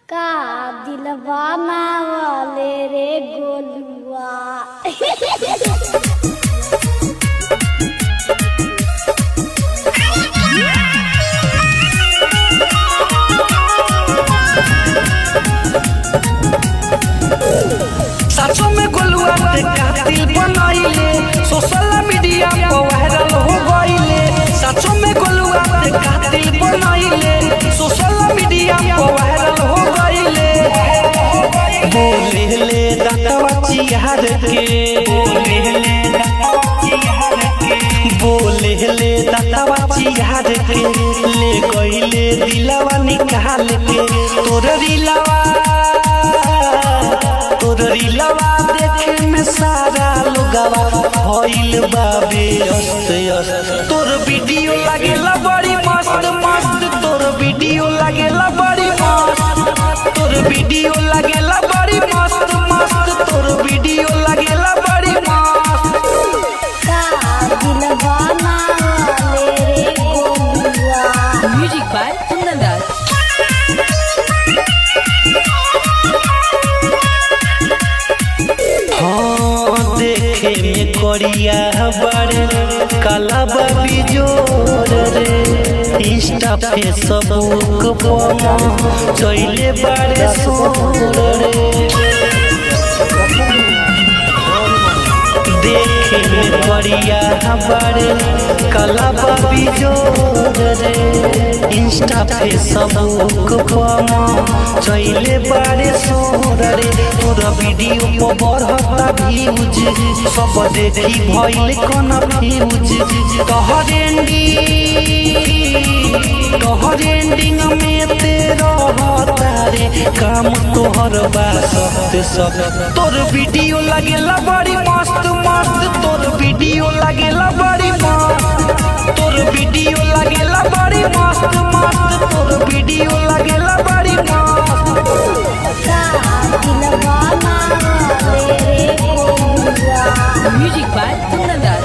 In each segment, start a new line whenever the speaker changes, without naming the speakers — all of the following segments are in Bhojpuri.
का दिलवा वाले रे गोलुआ।
साचो में गोलुआ ते कातिल बनाइले सोशल मीडिया पर वायरल हो गइले। साचो में गोलुआ ते कातिल बनाइले सोशल मीडिया पर वायरल हो गइले। बोले ले दातवा चिहार के बोले ले दातवा चिहार के ले गइले दिलवा निकाल के। तोर रिलवा देखे में सारा लोगवा भइल बाबे अस्त अस्त। तोर वीडियो लागेला बड़ी मस्त मस्त, तोर वीडियो लागेला बड़ी मस्त, तोर वीडियो लागेला बड़ी मस्त मस्त, तोर वीडियो लागेला बड़ी मस्त।
का दिलवा वाले रे गोलुआ।
म्यूजिक बाय कुंदन।
देखे में करिया बड़े काला बाबी जोर रे। इंस्टा फेसबुक पर चले बड़े सोर रे। देखे में करिया बड़े काला बाबी जोर रे। इंस्टा फेसबुक पर चले बड़े सोर रे। तोरा वीडियो पर बढ़ता व्यूज सब देखी भइल कन्फ्यूज। तोहर एंडिंग में तेरा रे काम तोहर बा सख्त सख्त। तोर वीडियो लागेला बड़ी मस्त मस्त, तोर वीडियो लागेला बड़ी मस्त, तोर वीडियो लागेला बड़ी मस्त मस्त, तोर वीडियो लागेला बड़ी मस्त।
का दिलवा वाले रे गोलुआ।
म्यूजिक बाय कुंदन।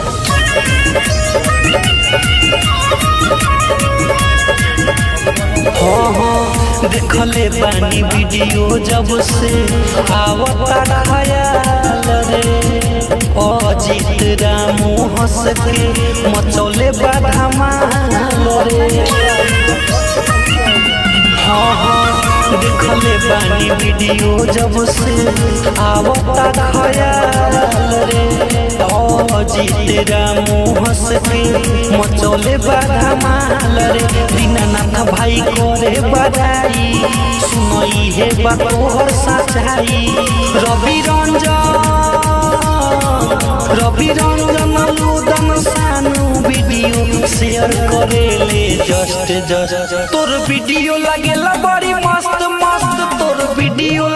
देखले बानी वीडियो जब से आवता ख्याल रे। अजीत रामू हंस के मचौले बा धमाल रे। देखले बानी वीडियो जब से आवता ख्याल रे। अजीत रामू हंस के मचौले बा धमाल रे। दीनानाथ भाई करे बधाई सुनई है बा तोहर सच्चाई। रवि रंजन लूदन सानू वीडियो शेयर करे ले जस्ट जस्ट। तोर वीडियो लागेला बड़ी मस्त मस्त, तोर वीडियो